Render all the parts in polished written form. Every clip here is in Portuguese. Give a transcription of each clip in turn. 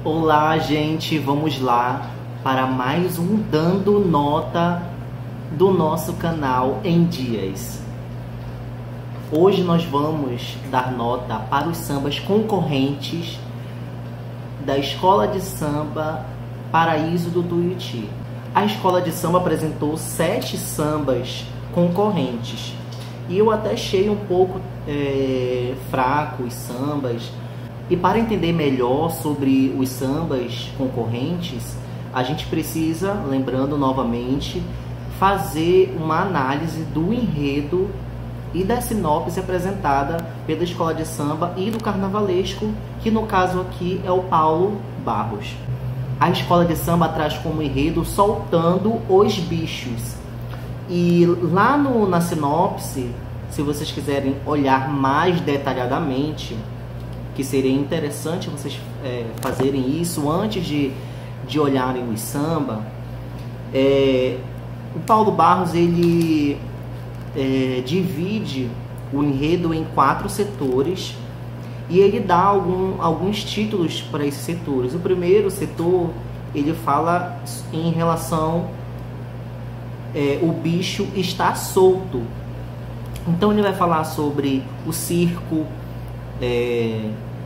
Olá, gente, vamos lá para mais um Dando Nota do nosso canal em Dias. Hoje nós vamos dar nota para os sambas concorrentes da Escola de Samba Paraíso do Tuiuti. A Escola de Samba apresentou 7 sambas concorrentes e eu até achei um pouco fraco os sambas. E para entender melhor sobre os sambas concorrentes, a gente precisa, lembrando novamente, fazer uma análise do enredo e da sinopse apresentada pela Escola de Samba e do Carnavalesco, que no caso aqui é o Paulo Barros. A Escola de Samba traz como enredo Soltando os Bichos. E lá na sinopse, se vocês quiserem olhar mais detalhadamente, que seria interessante vocês fazerem isso antes de olharem o samba. O Paulo Barros ele divide o enredo em 4 setores e ele dá alguns títulos para esses setores. O primeiro setor ele fala em relação o bicho está solto. Então ele vai falar sobre o circo,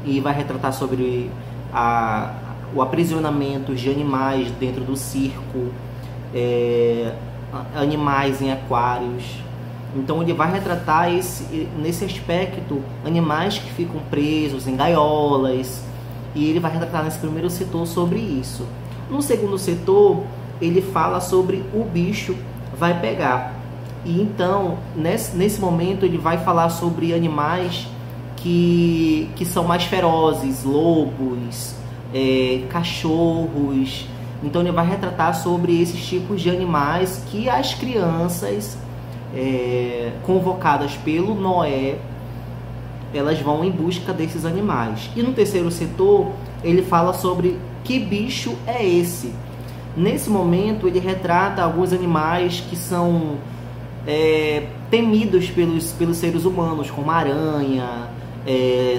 e vai retratar sobre o aprisionamento de animais dentro do circo, animais em aquários. Então ele vai retratar nesse aspecto animais que ficam presos em gaiolas, e ele vai retratar nesse primeiro setor sobre isso. No segundo setor ele fala sobre o bicho vai pegar, e então nesse momento ele vai falar sobre animais que são mais ferozes, lobos, cachorros. Então ele vai retratar sobre esses tipos de animais que as crianças convocadas pelo Noé, elas vão em busca desses animais. E no terceiro setor ele fala sobre que bicho é esse. Nesse momento ele retrata alguns animais que são temidos pelos seres humanos, como aranha,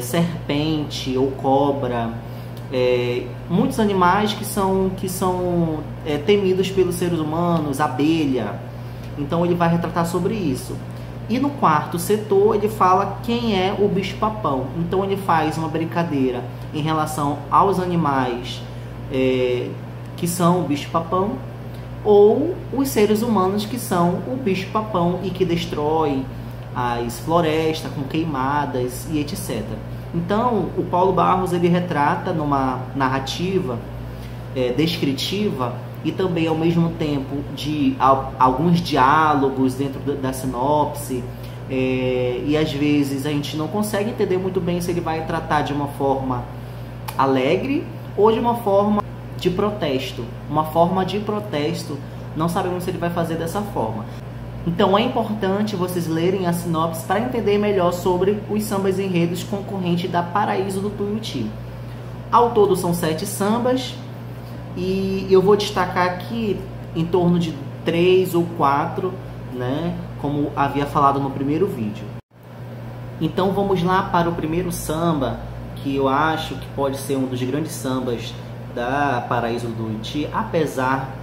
serpente ou cobra, muitos animais que são temidos pelos seres humanos, abelha. Então ele vai retratar sobre isso. E no quarto setor ele fala quem é o bicho-papão. Então ele faz uma brincadeira em relação aos animais que são o bicho-papão, ou os seres humanos que são o bicho-papão e que destroem as florestas com queimadas e etc. Então o Paulo Barros ele retrata numa narrativa descritiva e também ao mesmo tempo de alguns diálogos dentro da sinopse, e às vezes a gente não consegue entender muito bem se ele vai tratar de uma forma alegre ou de uma forma de protesto. Uma forma de protesto, não sabemos se ele vai fazer dessa forma. Então é importante vocês lerem a sinopse para entender melhor sobre os sambas enredos concorrentes da Paraíso do Tuiuti. Ao todo são 7 sambas, e eu vou destacar aqui em torno de 3 ou 4, né, como havia falado no primeiro vídeo. Então vamos lá para o primeiro samba, que eu acho que pode ser um dos grandes sambas da Paraíso do Tuiuti, apesar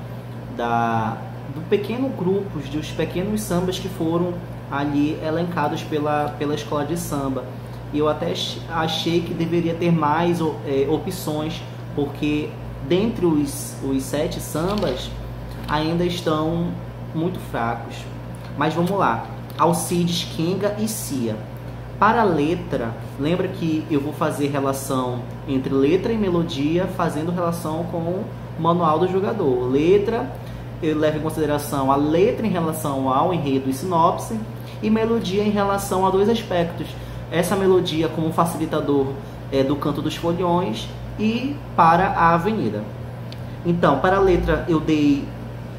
do pequeno grupo, dos pequenos sambas que foram ali elencados pela Escola de Samba. E eu até achei que deveria ter mais opções, porque dentre os 7 sambas ainda estão muito fracos. Mas vamos lá. Alcides, Kenga e Cia. Para a letra, lembra que eu vou fazer relação entre letra e melodia, fazendo relação com o manual do jogador. Letra, eu levo em consideração a letra em relação ao enredo e sinopse, e melodia em relação a 2 aspectos. Essa melodia como facilitador do canto dos foliões e para a avenida. Então, para a letra eu dei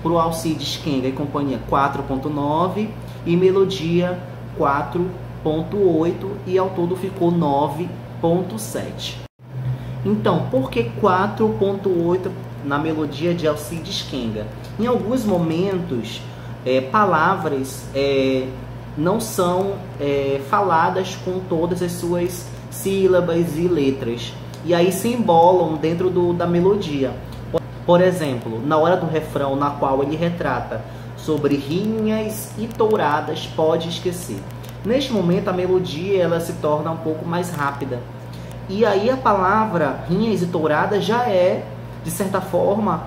para o Alcides, Kenga e companhia 4.9 e melodia 4.8, e ao todo ficou 9.7. Então, por que 4.8 na melodia de Alcides, Kenga? Em alguns momentos, palavras não são faladas com todas as suas sílabas e letras. e aí se embolam dentro da melodia. Por exemplo, na hora do refrão, na qual ele retrata sobre rinhas e touradas, pode esquecer. Neste momento, a melodia ela se torna um pouco mais rápida. E aí a palavra rinhas e touradas já é, de certa forma,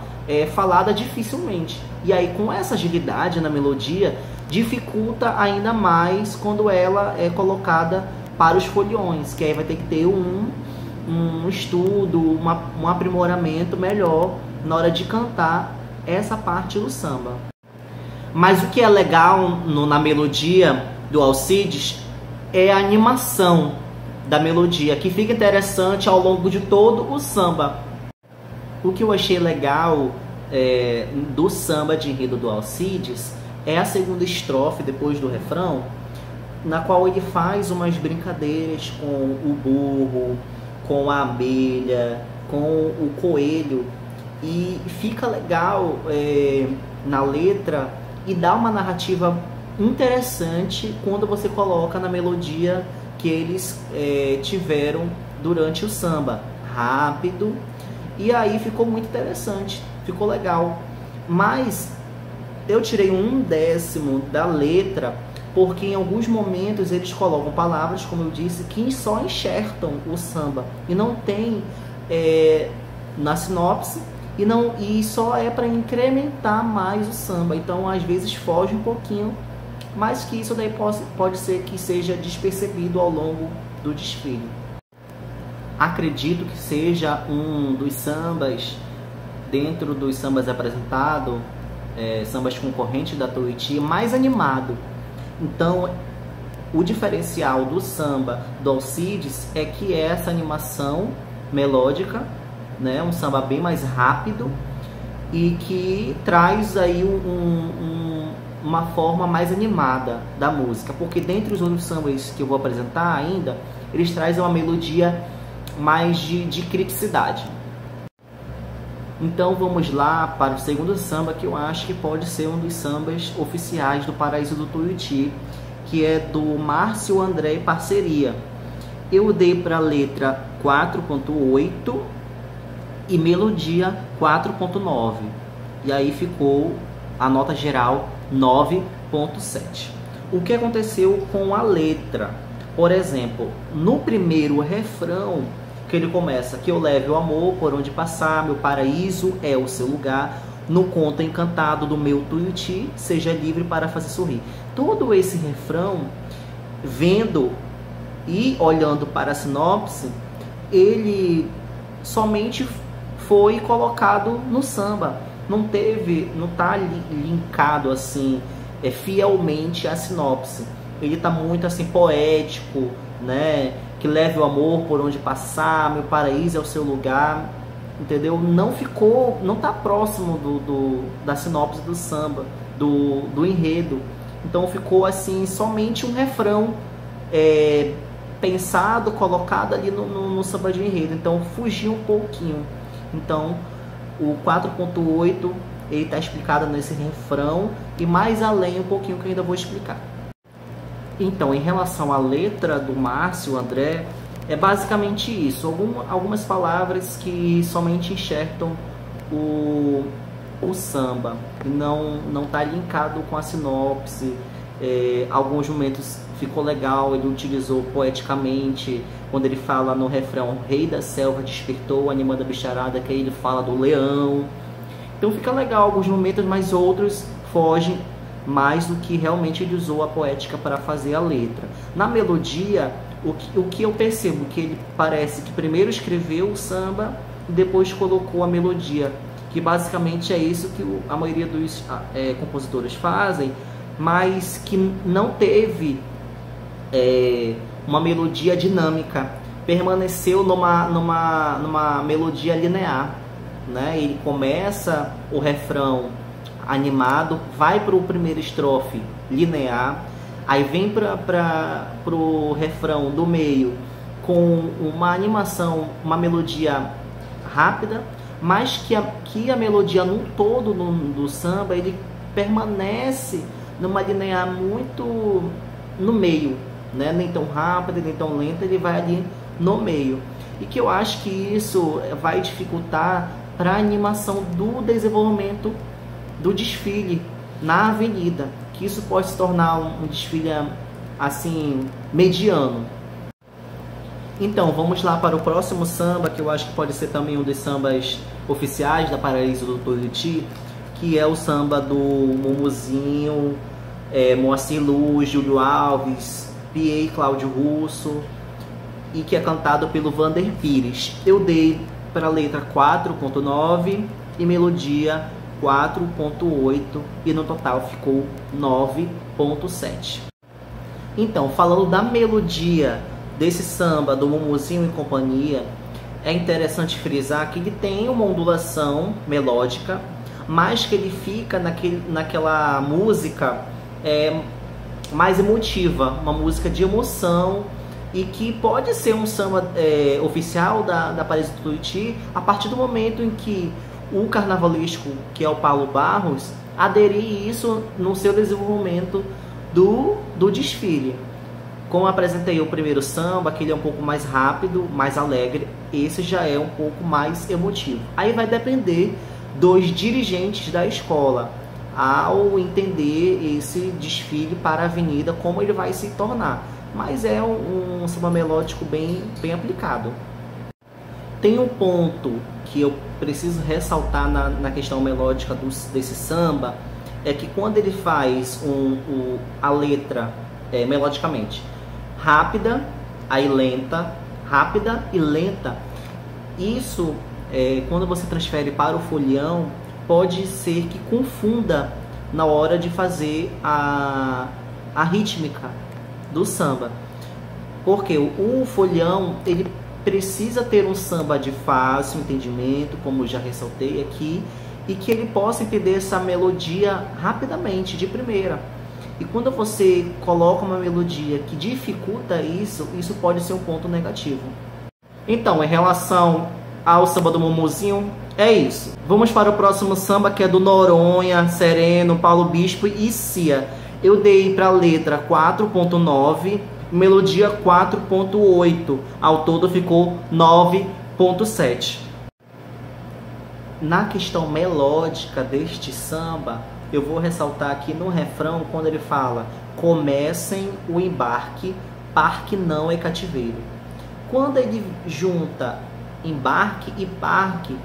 falada dificilmente. E aí, com essa agilidade na melodia, dificulta ainda mais quando ela é colocada para os foliões, que aí vai ter que ter um estudo, um aprimoramento melhor na hora de cantar essa parte do samba. Mas o que é legal na melodia do Alcides é a animação da melodia, que fica interessante ao longo de todo o samba. O que eu achei legal do samba de enredo do Alcides é a segunda estrofe, depois do refrão, na qual ele faz umas brincadeiras com o burro, com a abelha, com o coelho, e fica legal na letra e dá uma narrativa interessante quando você coloca na melodia que eles tiveram durante o samba. Rápido, e aí ficou muito interessante, ficou legal. Mas eu tirei 1/10 da letra, porque em alguns momentos eles colocam palavras, como eu disse, que só enxertam o samba e não tem na sinopse, e só é para incrementar mais o samba. Então às vezes foge um pouquinho, mas que isso daí pode ser que seja despercebido ao longo do desfile. Acredito que seja um dos sambas, dentro dos sambas apresentados, sambas concorrentes da Tuiuti, mais animado. Então, o diferencial do samba do Alcides é que é essa animação melódica, né? Um samba bem mais rápido e que traz aí uma forma mais animada da música, porque dentre os outros sambas que eu vou apresentar ainda, eles trazem uma melodia mais de criticidade. Então vamos lá para o segundo samba, que eu acho que pode ser um dos sambas oficiais do Paraíso do Tuiuti, que é do Márcio André e parceria. Eu dei para a letra 4.8 e melodia 4.9, e aí ficou a nota geral 9.7. O que aconteceu com a letra? Por exemplo, no primeiro refrão, que ele começa: que eu leve o amor por onde passar, meu paraíso é o seu lugar, no conto encantado do meu Tuiuti, seja livre para fazer sorrir. Todo esse refrão, vendo e olhando para a sinopse, ele somente foi colocado no samba. Não está linkado assim fielmente à sinopse. Ele está muito assim poético, né? Que leve o amor por onde passar, meu paraíso é o seu lugar, entendeu? Não tá próximo da sinopse do samba, do enredo. Então ficou assim somente um refrão pensado, colocado ali no samba de enredo. Então fugiu um pouquinho. Então o 4.8 ele está explicado nesse refrão e mais além um pouquinho que eu ainda vou explicar. Então, em relação à letra do Márcio André, é basicamente isso. Algumas palavras que somente enxertam o samba e não está linkado com a sinopse. Alguns momentos ficou legal, ele utilizou poeticamente, quando ele fala no refrão: rei da selva despertou, animando a bicharada, que aí ele fala do leão. Então fica legal alguns momentos, mas outros fogem mais do que realmente ele usou a poética para fazer a letra. Na melodia, o que eu percebo que ele parece que primeiro escreveu o samba e depois colocou a melodia, que basicamente é isso que a maioria dos compositores fazem, mas que não teve uma melodia dinâmica, permaneceu numa melodia linear, né? Ele começa o refrão animado, vai para o primeiro estrofe linear, aí vem para o refrão do meio com uma animação, uma melodia rápida, mas que a melodia no todo do samba ele permanece numa linear muito no meio, né? Nem tão rápida, nem tão lenta, ele vai ali no meio. e que eu acho que isso vai dificultar para a animação do desenvolvimento do desfile na avenida, que isso pode se tornar um desfile assim mediano. Então vamos lá para o próximo samba, que eu acho que pode ser também um dos sambas oficiais da Paraíso do Buriti, que é o samba do Mumuzinho, Moacir Luz, Júlio Alves, Piê e Cláudio Russo, e que é cantado pelo Vander Pires. Eu dei para a letra 4.9 e melodia 4.8 e no total ficou 9.7. Então, falando da melodia desse samba do Mumuzinho e companhia, é interessante frisar que ele tem uma ondulação melódica, mas que ele fica naquela música mais emotiva, uma música de emoção, e que pode ser um samba oficial da Paraíso do Buriti a partir do momento em que o carnavalesco, que é o Paulo Barros, aderir isso no seu desenvolvimento do desfile. Como eu apresentei o primeiro samba, que ele é um pouco mais rápido, mais alegre, esse já é um pouco mais emotivo. Aí vai depender dos dirigentes da escola ao entender esse desfile para a avenida, como ele vai se tornar. Mas é um samba melódico bem aplicado. Tem um ponto que eu preciso ressaltar na questão melódica desse samba, é que quando ele faz a letra melodicamente rápida, aí lenta, rápida e lenta, isso quando você transfere para o folião, pode ser que confunda na hora de fazer a rítmica do samba, porque o folião ele precisa ter um samba de fácil entendimento, como eu já ressaltei aqui, e que ele possa entender essa melodia rapidamente, de primeira. E quando você coloca uma melodia que dificulta isso, isso pode ser um ponto negativo. Então, em relação ao samba do Mumuzinho, é isso. Vamos para o próximo samba, que é do Noronha, Sereno, Paulo Bispo e Cia. Eu dei para a letra 4.9, melodia 4.8. Ao todo ficou 9.7. Na questão melódica deste samba, eu vou ressaltar aqui no refrão, quando ele fala: comecem o embarque, parque não é cativeiro. Quando ele junta embarque e parque,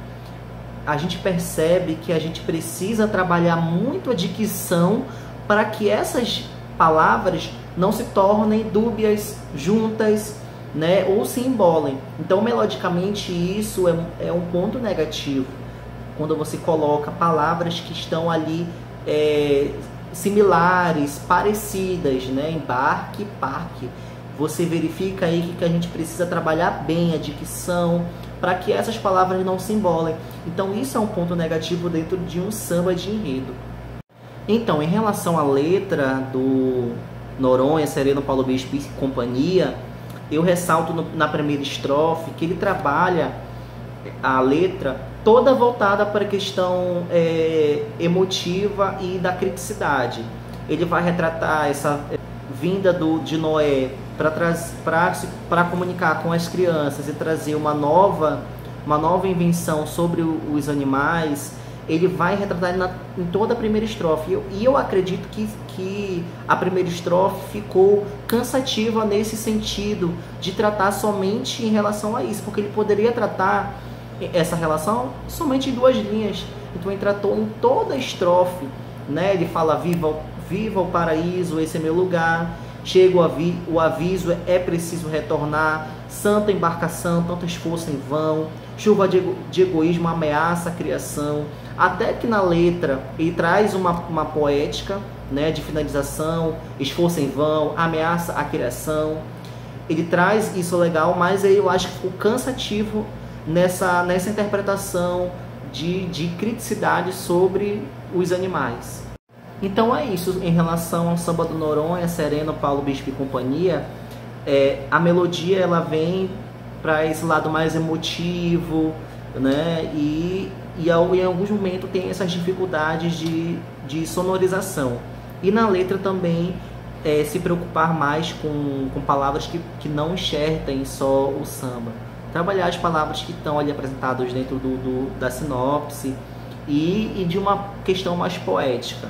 a gente percebe que a gente precisa trabalhar muito a dicção para que essas palavras não se tornem dúbias, juntas, né, ou se embolem. Então, melodicamente, isso é um ponto negativo. Quando você coloca palavras que estão ali similares, parecidas, né, embarque, parque, você verifica aí que a gente precisa trabalhar bem a dicção para que essas palavras não se embolem. Então, isso é um ponto negativo dentro de um samba de enredo. Então, em relação à letra do Noronha, Sereno, Paulo Bispo e companhia, eu ressalto na primeira estrofe que ele trabalha a letra toda voltada para a questão emotiva e da criticidade. Ele vai retratar essa vinda de Noé para comunicar com as crianças e trazer uma nova invenção sobre os animais. Ele vai retratar em toda a primeira estrofe. E eu acredito que a primeira estrofe ficou cansativa nesse sentido, de tratar somente em relação a isso, porque ele poderia tratar essa relação somente em 2 linhas. Então ele tratou em toda a estrofe, né? Ele fala: viva o paraíso, esse é meu lugar, chega o aviso, é preciso retornar, santa embarcação, tanto esforço em vão, chuva de egoísmo ameaça a criação. Até que na letra ele traz uma poética, né, de finalização: esforço em vão, ameaça a criação. Ele traz isso legal, mas eu acho que ficou cansativo nessa interpretação de criticidade sobre os animais. Então é isso em relação ao samba do Noronha, Sereno, Paulo Bispo e companhia. A melodia ela vem para esse lado mais emotivo, né? E em alguns momentos tem essas dificuldades de sonorização. E na letra também se preocupar mais com palavras que não enxertem só o samba, trabalhar as palavras que estão ali apresentadas dentro da sinopse e de uma questão mais poética,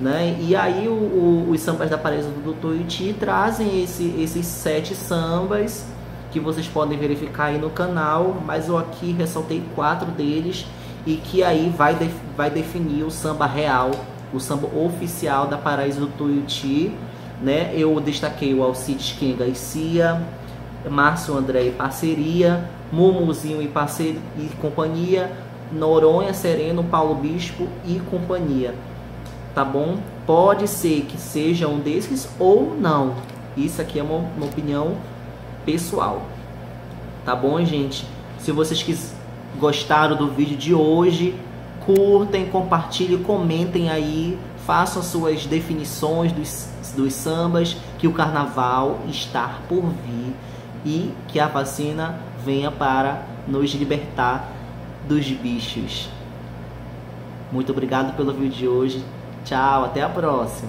né? E aí os sambas da Paraíso do Tuiuti trazem esses 7 sambas que vocês podem verificar aí no canal, mas eu aqui ressaltei 4 deles e que aí vai definir o samba real, o samba oficial da Paraíso do Tuiuti, né? Eu destaquei o Alcides Kenga e Cia, Márcio André e parceria, Mumuzinho e companhia, Noronha Sereno, Paulo Bispo e companhia, tá bom? Pode ser que seja um desses ou não, isso aqui é uma opinião pessoal, tá bom, gente? Se vocês gostaram do vídeo de hoje, curtem, compartilhem, comentem aí, façam suas definições dos sambas, que o carnaval está por vir e que a vacina venha para nos libertar dos bichos. Muito obrigado pelo vídeo de hoje. Tchau, até a próxima.